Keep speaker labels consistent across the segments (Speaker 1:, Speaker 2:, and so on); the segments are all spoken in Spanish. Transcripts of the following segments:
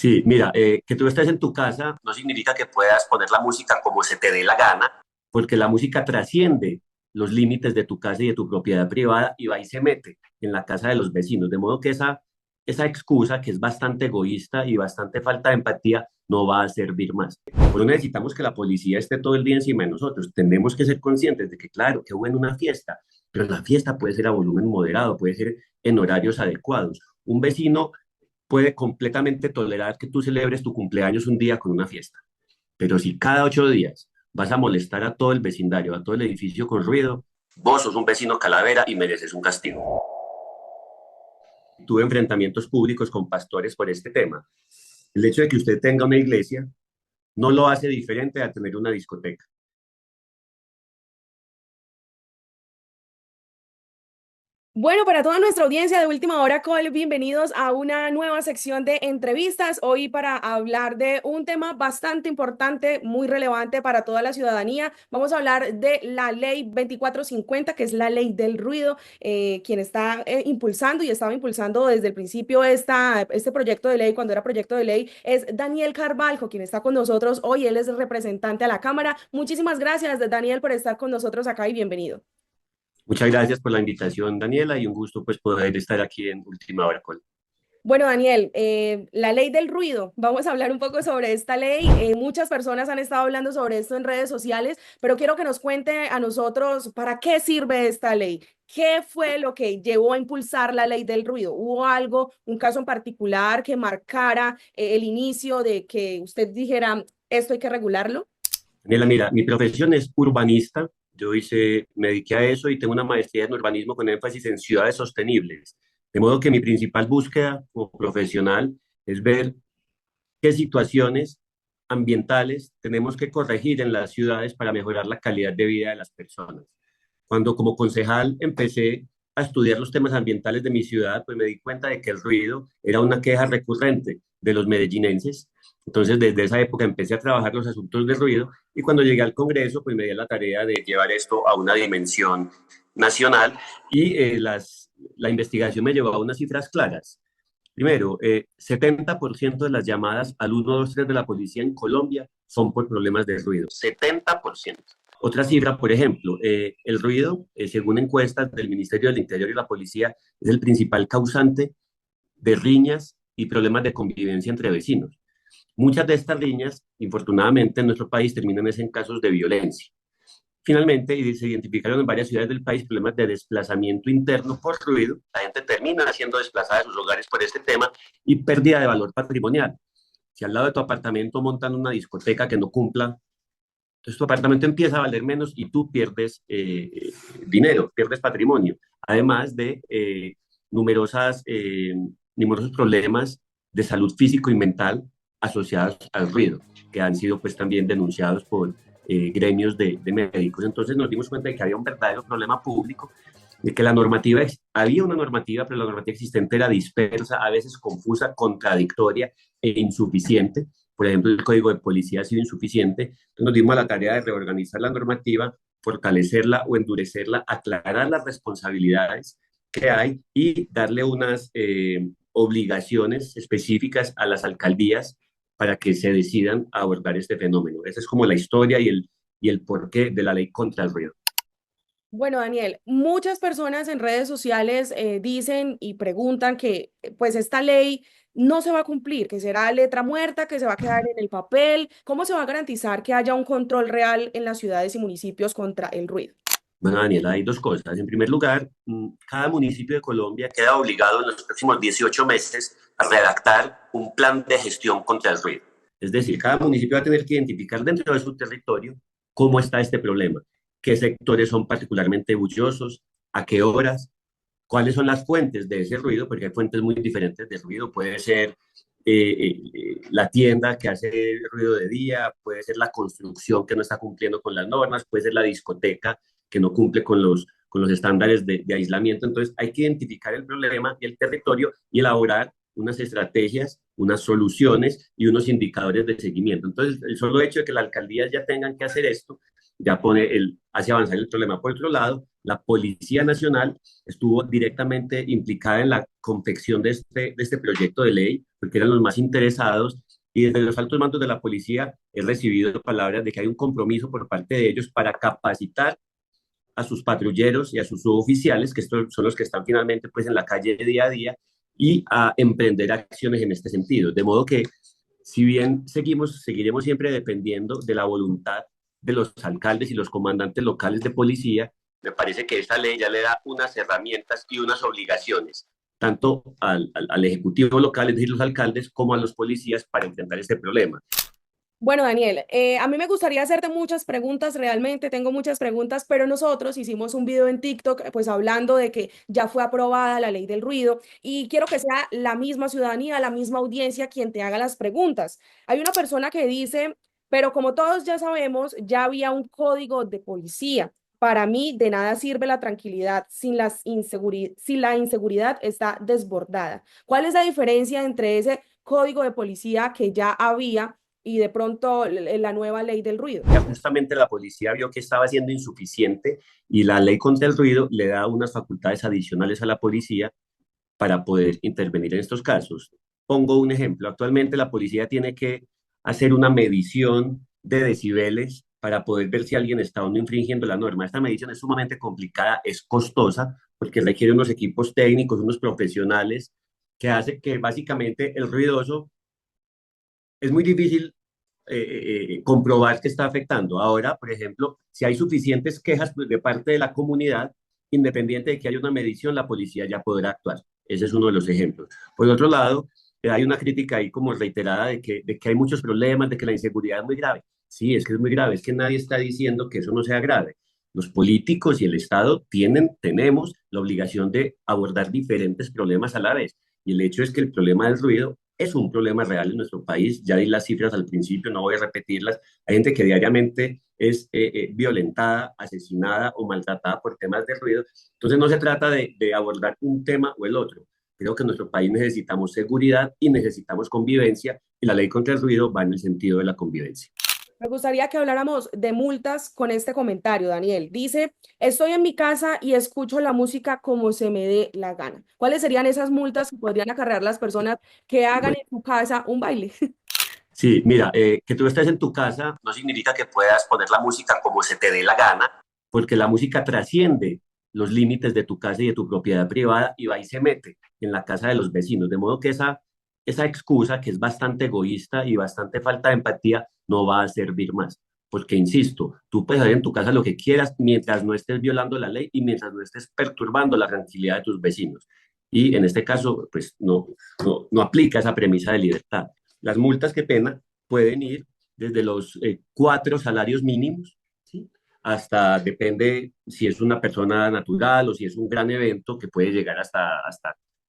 Speaker 1: Sí, mira, que tú estés en tu casa no significa que puedas poner la música como se te dé la gana, porque la música trasciende los límites de tu casa y de tu propiedad privada y va y se mete en la casa de los vecinos. De modo que esa excusa, que es bastante egoísta y bastante falta de empatía, no va a servir más. Por eso necesitamos que la policía esté todo el día encima de nosotros. Tenemos que ser conscientes de que, claro, qué bueno una fiesta, pero la fiesta puede ser a volumen moderado, puede ser en horarios adecuados. Un vecino puede completamente tolerar que tú celebres tu cumpleaños un día con una fiesta, pero si cada 8 días vas a molestar a todo el vecindario, a todo el edificio con ruido, vos sos un vecino calavera y mereces un castigo. Tuve enfrentamientos públicos con pastores por este tema. El hecho de que usted tenga una iglesia no lo hace diferente a tener una discoteca.
Speaker 2: Bueno, para toda nuestra audiencia de Última Hora Call, bienvenidos a una nueva sección de entrevistas. Hoy para hablar de un tema bastante importante, muy relevante para toda la ciudadanía. Vamos a hablar de la ley 2450, que es la ley del ruido, quien está impulsando y estaba impulsando desde el principio este proyecto de ley, cuando era proyecto de ley, es Daniel Carvalho, quien está con nosotros hoy. Él es el representante a la Cámara. Muchísimas gracias, Daniel, por estar con nosotros acá y bienvenido.
Speaker 1: Muchas gracias por la invitación, Daniela, y un gusto pues poder estar aquí en Última Hora Call.
Speaker 2: Bueno, Daniel, la ley del ruido. Vamos a hablar un poco sobre esta ley. Muchas personas han estado hablando sobre esto en redes sociales, pero quiero que nos cuente a nosotros para qué sirve esta ley. ¿Qué fue lo que llevó a impulsar la ley del ruido? ¿Hubo algo, un caso en particular que marcara el inicio de que usted dijera, esto hay que regularlo?
Speaker 1: Daniela, mira, mi profesión es urbanista. Me dediqué a eso y tengo una maestría en urbanismo con énfasis en ciudades sostenibles. De modo que mi principal búsqueda como profesional es ver qué situaciones ambientales tenemos que corregir en las ciudades para mejorar la calidad de vida de las personas. Cuando como concejal empecé a estudiar los temas ambientales de mi ciudad, pues me di cuenta de que el ruido era una queja recurrente de los medellinenses. Entonces, desde esa época empecé a trabajar los asuntos de ruido y cuando llegué al Congreso, pues me di a la tarea de llevar esto a una dimensión nacional y la investigación me llevó a unas cifras claras. Primero, 70% de las llamadas al 123 de la policía en Colombia son por problemas de ruido. 70%. Otra cifra, por ejemplo, el ruido, según encuestas del Ministerio del Interior y la policía, es el principal causante de riñas y problemas de convivencia entre vecinos. Muchas de estas riñas, infortunadamente, en nuestro país terminan en casos de violencia. Finalmente, y se identificaron en varias ciudades del país problemas de desplazamiento interno por ruido. La gente termina siendo desplazada de sus hogares por este tema y pérdida de valor patrimonial. Si al lado de tu apartamento montan una discoteca que no cumpla, entonces tu apartamento empieza a valer menos y tú pierdes dinero, pierdes patrimonio, además de numerosos problemas de salud físico y mental asociados al ruido, que han sido pues también denunciados por gremios de médicos. Entonces nos dimos cuenta de que había un verdadero problema público, de que había una normativa, pero la normativa existente era dispersa, a veces confusa, contradictoria e insuficiente. Por ejemplo, el código de policía ha sido insuficiente. Entonces nos dimos a la tarea de reorganizar la normativa, fortalecerla o endurecerla, aclarar las responsabilidades que hay y darle unas obligaciones específicas a las alcaldías para que se decidan a abordar este fenómeno. Esa es como la historia y el porqué de la ley contra el ruido.
Speaker 2: Bueno, Daniel, muchas personas en redes sociales dicen y preguntan que pues esta ley no se va a cumplir, que será letra muerta, que se va a quedar en el papel. ¿Cómo se va a garantizar que haya un control real en las ciudades y municipios contra el ruido?
Speaker 1: Bueno, Daniela, hay dos cosas. En primer lugar, cada municipio de Colombia queda obligado en los próximos 18 meses a redactar un plan de gestión contra el ruido. Es decir, cada municipio va a tener que identificar dentro de su territorio cómo está este problema, qué sectores son particularmente bulliciosos, a qué horas, cuáles son las fuentes de ese ruido, porque hay fuentes muy diferentes de ruido. Puede ser la tienda que hace ruido de día, puede ser la construcción que no está cumpliendo con las normas, puede ser la discoteca que no cumple con los estándares de aislamiento. Entonces hay que identificar el problema y el territorio y elaborar unas estrategias, unas soluciones y unos indicadores de seguimiento. Entonces, el solo hecho de que las alcaldías ya tengan que hacer esto hace avanzar el problema. Por otro lado, la Policía Nacional estuvo directamente implicada en la confección de este proyecto de ley, porque eran los más interesados, y desde los altos mandos de la policía he recibido palabras de que hay un compromiso por parte de ellos para capacitar a sus patrulleros y a sus suboficiales, que estos son los que están finalmente pues en la calle día a día, y a emprender acciones en este sentido. De modo que, si bien seguiremos siempre dependiendo de la voluntad de los alcaldes y los comandantes locales de policía, me parece que esta ley ya le da unas herramientas y unas obligaciones, tanto al Ejecutivo local, es decir, los alcaldes, como a los policías para enfrentar este problema.
Speaker 2: Bueno, Daniel, a mí me gustaría hacerte muchas preguntas, realmente tengo muchas preguntas, pero nosotros hicimos un video en TikTok, pues hablando de que ya fue aprobada la ley del ruido y quiero que sea la misma ciudadanía, la misma audiencia quien te haga las preguntas. Hay una persona que dice, pero como todos ya sabemos, ya había un código de policía. Para mí, de nada sirve la tranquilidad si la inseguridad está desbordada. ¿Cuál es la diferencia entre ese código de policía que ya había y de pronto la nueva ley del ruido?
Speaker 1: Ya justamente la policía vio que estaba siendo insuficiente y la ley contra el ruido le da unas facultades adicionales a la policía para poder intervenir en estos casos. Pongo un ejemplo. Actualmente la policía tiene que hacer una medición de decibeles para poder ver si alguien está o no infringiendo la norma. Esta medición es sumamente complicada, es costosa, porque requiere unos equipos técnicos, unos profesionales, que hace que básicamente el ruidoso es muy difícil comprobar que está afectando. Ahora, por ejemplo, si hay suficientes quejas de parte de la comunidad, independiente de que haya una medición, la policía ya podrá actuar. Ese es uno de los ejemplos. Por otro lado, hay una crítica ahí como reiterada de que hay muchos problemas, de que la inseguridad es muy grave. Sí, es que es muy grave, es que nadie está diciendo que eso no sea grave. Los políticos y el Estado tenemos la obligación de abordar diferentes problemas a la vez. Y el hecho es que el problema del ruido es un problema real en nuestro país. Ya di las cifras al principio, no voy a repetirlas. Hay gente que diariamente es violentada, asesinada o maltratada por temas de ruido. Entonces no se trata de abordar un tema o el otro. Creo que en nuestro país necesitamos seguridad y necesitamos convivencia, y la ley contra el ruido va en el sentido de la convivencia.
Speaker 2: Me gustaría que habláramos de multas con este comentario, Daniel. Dice, estoy en mi casa y escucho la música como se me dé la gana. ¿Cuáles serían esas multas que podrían acarrear las personas que hagan
Speaker 1: Bueno,
Speaker 2: en su casa un baile?
Speaker 1: sí, mira, que tú estés en tu casa no significa que puedas poner la música como se te dé la gana, porque la música trasciende los límites de tu casa y de tu propiedad privada y va y se mete en la casa de los vecinos. De modo que esa excusa, que es bastante egoísta y bastante falta de empatía, no va a servir más. Porque, insisto, tú puedes hacer en tu casa lo que quieras mientras no estés violando la ley y mientras no estés perturbando la tranquilidad de tus vecinos. Y en este caso, pues no aplica esa premisa de libertad. Las multas, qué pena, pueden ir desde los 4 salarios mínimos, ¿sí? Hasta, depende si es una persona natural o si es un gran evento, que puede llegar hasta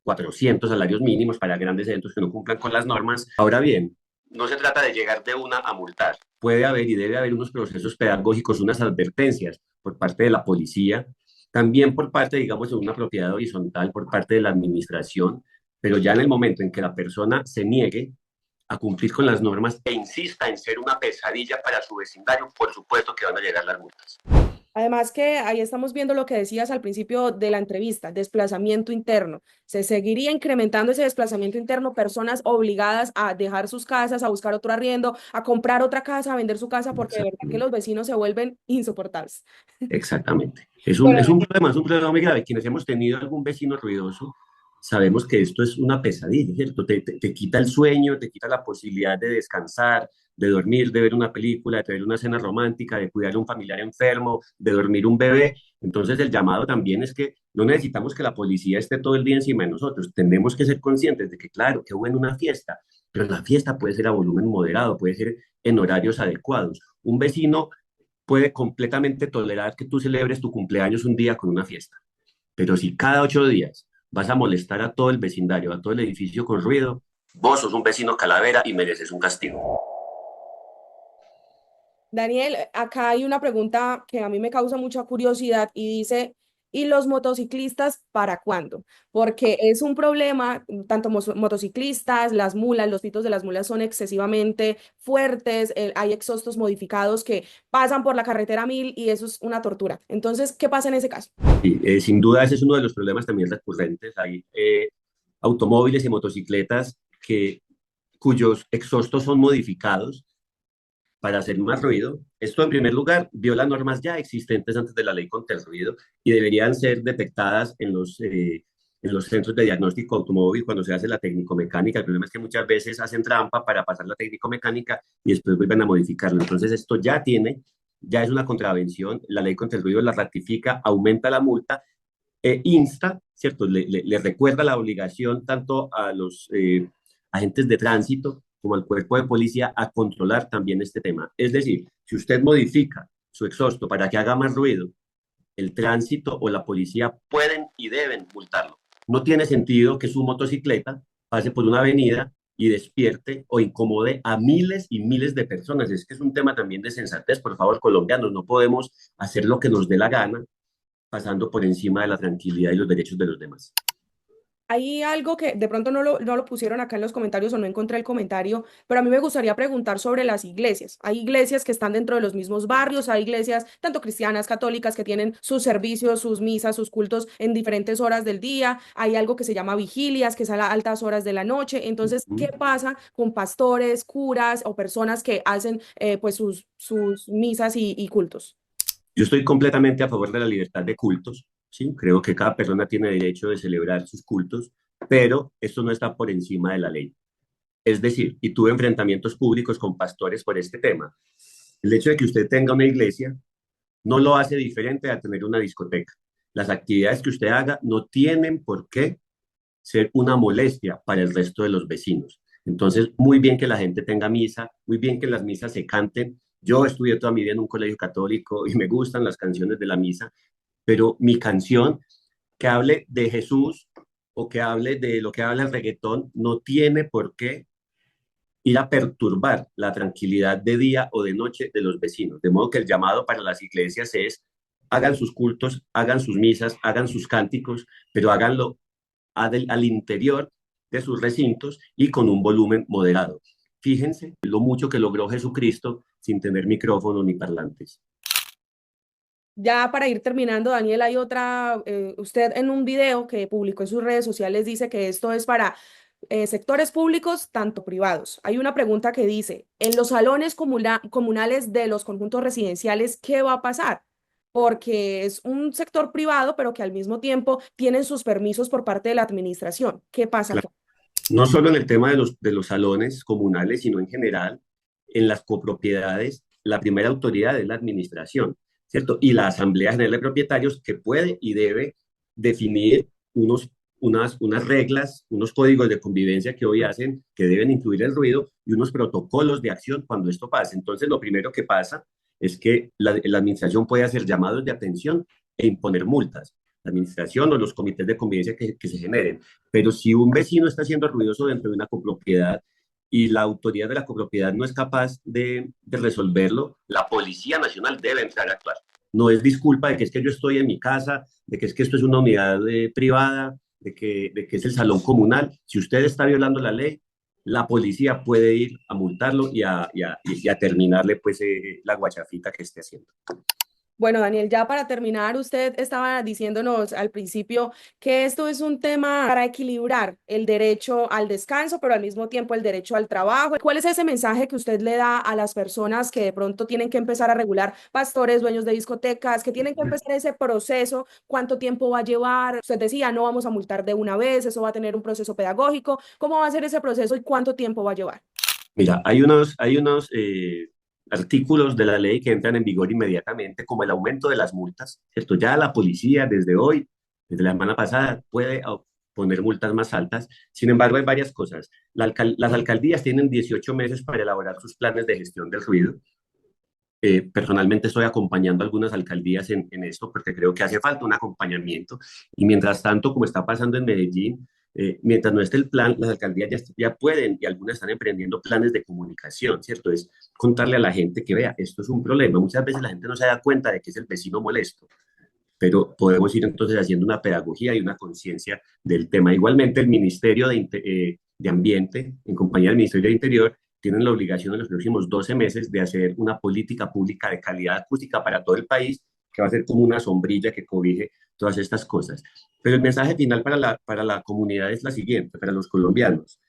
Speaker 1: 400 salarios mínimos para grandes eventos que no cumplan con las normas. Ahora bien, no se trata de llegar de una a multar. Puede haber y debe haber unos procesos pedagógicos, unas advertencias por parte de la policía, también por parte, digamos, de una propiedad horizontal por parte de la administración, pero ya en el momento en que la persona se niegue a cumplir con las normas e insista en ser una pesadilla para su vecindario, por supuesto que van a llegar las multas.
Speaker 2: Además que ahí estamos viendo lo que decías al principio de la entrevista, desplazamiento interno. Se seguiría incrementando ese desplazamiento interno, personas obligadas a dejar sus casas, a buscar otro arriendo, a comprar otra casa, a vender su casa, porque de verdad que los
Speaker 1: Exactamente.
Speaker 2: vecinos se vuelven insoportables.
Speaker 1: Exactamente. Es un,
Speaker 2: Bueno,
Speaker 1: es un problema, es un problema muy grave. Quienes hemos tenido algún vecino ruidoso, sabemos que esto es una pesadilla, ¿cierto? Te quita el sueño, te quita la posibilidad de descansar, de dormir, de ver una película, de ver una cena romántica, de cuidar a un familiar enfermo, de dormir un bebé. Entonces el llamado también es que no necesitamos que la policía esté todo el día encima de nosotros. Tenemos que ser conscientes de que, claro, qué bueno una fiesta, pero la fiesta puede ser a volumen moderado, puede ser en horarios adecuados. Un vecino puede completamente tolerar que tú celebres tu cumpleaños un día con una fiesta, pero si cada 8 días vas a molestar a todo el vecindario, a todo el edificio con ruido, vos sos un vecino calavera y mereces un castigo.
Speaker 2: Daniel, acá hay una pregunta que a mí me causa mucha curiosidad y dice, ¿Y los motociclistas para cuándo? Porque es un problema, tanto motociclistas, las mulas, los pitos de las mulas son excesivamente fuertes, hay exhaustos modificados que pasan por la carretera 1000 y eso es una tortura. Entonces, ¿qué pasa en ese caso?
Speaker 1: Y, sin duda ese es uno de los problemas también recurrentes. Hay automóviles y motocicletas cuyos exhaustos son modificados para hacer más ruido. Esto, en primer lugar, viola normas ya existentes antes de la ley contra el ruido y deberían ser detectadas en los centros de diagnóstico automóvil cuando se hace la técnico-mecánica. El problema es que muchas veces hacen trampa para pasar la técnico-mecánica y después vuelven a modificarlo. Entonces, esto ya es una contravención. La ley contra el ruido la ratifica, aumenta la multa e insta, ¿cierto? Le recuerda la obligación tanto a los agentes de tránsito como al cuerpo de policía a controlar también este tema. Es decir, si usted modifica su exhausto para que haga más ruido, el tránsito o la policía pueden y deben multarlo. No tiene sentido que su motocicleta pase por una avenida y despierte o incomode a miles y miles de personas. Es que es un tema también de sensatez, por favor, colombianos, no podemos hacer lo que nos dé la gana pasando por encima de la tranquilidad y los derechos de los demás.
Speaker 2: Hay algo que de pronto no lo pusieron acá en los comentarios o no encontré el comentario, pero a mí me gustaría preguntar sobre las iglesias. Hay iglesias que están dentro de los mismos barrios, hay iglesias tanto cristianas, católicas, que tienen sus servicios, sus misas, sus cultos en diferentes horas del día. Hay algo que se llama vigilias, que es a las altas horas de la noche. Entonces, ¿qué pasa con pastores, curas o personas que hacen pues sus misas y cultos?
Speaker 1: Yo estoy completamente a favor de la libertad de cultos, ¿sí? Creo que cada persona tiene derecho de celebrar sus cultos, pero esto no está por encima de la ley. Es decir, y tuve enfrentamientos públicos con pastores por este tema. El hecho de que usted tenga una iglesia no lo hace diferente a tener una discoteca. Las actividades que usted haga no tienen por qué ser una molestia para el resto de los vecinos. Entonces, muy bien que la gente tenga misa, muy bien que las misas se canten. Yo estudié toda mi vida en un colegio católico y me gustan las canciones de la misa, pero mi canción que hable de Jesús o que hable de lo que habla el reggaetón no tiene por qué ir a perturbar la tranquilidad de día o de noche de los vecinos. De modo que el llamado para las iglesias es hagan sus cultos, hagan sus misas, hagan sus cánticos, pero háganlo al interior de sus recintos y con un volumen moderado. Fíjense lo mucho que logró Jesucristo sin tener micrófono ni parlantes.
Speaker 2: Ya para ir terminando, Daniel, hay otra, usted en un video que publicó en sus redes sociales dice que esto es para sectores públicos, tanto privados. Hay una pregunta que dice, en los salones comunales de los conjuntos residenciales, ¿qué va a pasar? Porque es un sector privado, pero que al mismo tiempo tienen sus permisos por parte de la administración. ¿Qué pasa
Speaker 1: Claro.
Speaker 2: aquí?
Speaker 1: No solo en el tema de los salones comunales, sino en general, en las copropiedades, la primera autoridad es la administración, ¿cierto? Y la Asamblea General de Propietarios que puede y debe definir unas reglas, unos códigos de convivencia que hoy hacen, que deben incluir el ruido y unos protocolos de acción cuando esto pase. Entonces, lo primero que pasa es que la administración puede hacer llamados de atención e imponer multas. La administración o los comités de convivencia que se generen. Pero si un vecino está haciendo ruidoso dentro de una copropiedad y la autoridad de la copropiedad no es capaz de resolverlo, la Policía Nacional debe entrar a actuar. No es disculpa de que es que yo estoy en mi casa, de que es que esto es una unidad privada, de que es el salón comunal. Si usted está violando la ley, la policía puede ir a multarlo y a terminarle pues la guachafita que esté haciendo.
Speaker 2: Bueno, Daniel, ya para terminar, usted estaba diciéndonos al principio que esto es un tema para equilibrar el derecho al descanso, pero al mismo tiempo el derecho al trabajo. ¿Cuál es ese mensaje que usted le da a las personas que de pronto tienen que empezar a regular, pastores, dueños de discotecas, que tienen que empezar ese proceso? ¿Cuánto tiempo va a llevar? Usted decía, no vamos a multar de una vez, eso va a tener un proceso pedagógico. ¿Cómo va a ser ese proceso y cuánto tiempo va a llevar?
Speaker 1: Mira, hay unos artículos de la ley que entran en vigor inmediatamente, como el aumento de las multas, ¿cierto? Ya la policía desde hoy, desde la semana pasada, puede poner multas más altas. Sin embargo, hay varias cosas. Las alcaldías tienen 18 meses para elaborar sus planes de gestión del ruido. Personalmente estoy acompañando a algunas alcaldías en esto porque creo que hace falta un acompañamiento. Y mientras tanto, como está pasando en Medellín, mientras no esté el plan, las alcaldías ya pueden y algunas están emprendiendo planes de comunicación, ¿cierto? Es contarle a la gente que vea, esto es un problema. Muchas veces la gente no se da cuenta de que es el vecino molesto. pero podemos ir entonces haciendo una pedagogía y una conciencia del tema. Igualmente, el Ministerio de Ambiente, en compañía del Ministerio de Interior, tienen la obligación en los próximos 12 meses de hacer una política pública de calidad acústica para todo el país, que va a ser como una sombrilla que cobije todas estas cosas. Pero el mensaje final para la comunidad es la siguiente, para los colombianos.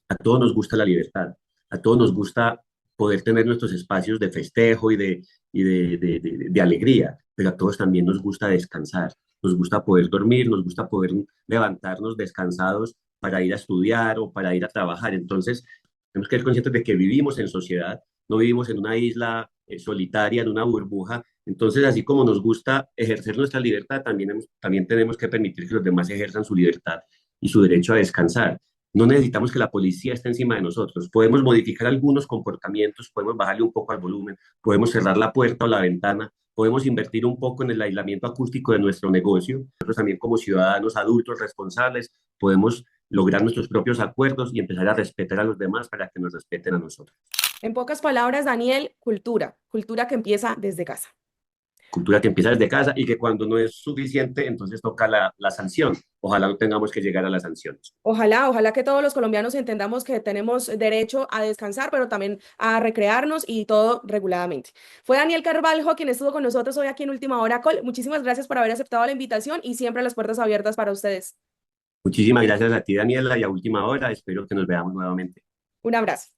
Speaker 1: A todos nos gusta la libertad, a todos nos gusta poder tener nuestros espacios de festejo y de alegría, pero a todos también nos gusta descansar, nos gusta poder dormir, nos gusta poder levantarnos descansados para ir a estudiar o para ir a trabajar. Entonces, tenemos que ser conscientes de que vivimos en sociedad, no vivimos en una isla solitaria, en una burbuja. Entonces, así como nos gusta ejercer nuestra libertad, también tenemos que permitir que los demás ejerzan su libertad y su derecho a descansar. No necesitamos que la policía esté encima de nosotros. Podemos modificar algunos comportamientos, podemos bajarle un poco al volumen, podemos cerrar la puerta o la ventana, podemos invertir un poco en el aislamiento acústico de nuestro negocio. Nosotros también como ciudadanos adultos responsables podemos lograr nuestros propios acuerdos y empezar a respetar a los demás para que nos respeten a nosotros.
Speaker 2: En pocas palabras, Daniel, cultura, cultura que empieza desde casa.
Speaker 1: Cultura que empieza desde casa y que cuando no es suficiente, entonces toca la sanción. Ojalá no tengamos que llegar a las sanciones.
Speaker 2: Ojalá, ojalá que todos los colombianos entendamos que tenemos derecho a descansar, pero también a recrearnos y todo reguladamente. Fue Daniel Carvalho quien estuvo con nosotros hoy aquí en Última Hora Col. Muchísimas gracias por haber aceptado la invitación y siempre las puertas abiertas para ustedes.
Speaker 1: Muchísimas gracias a ti, Daniela, y a última hora espero que nos veamos nuevamente.
Speaker 2: Un abrazo.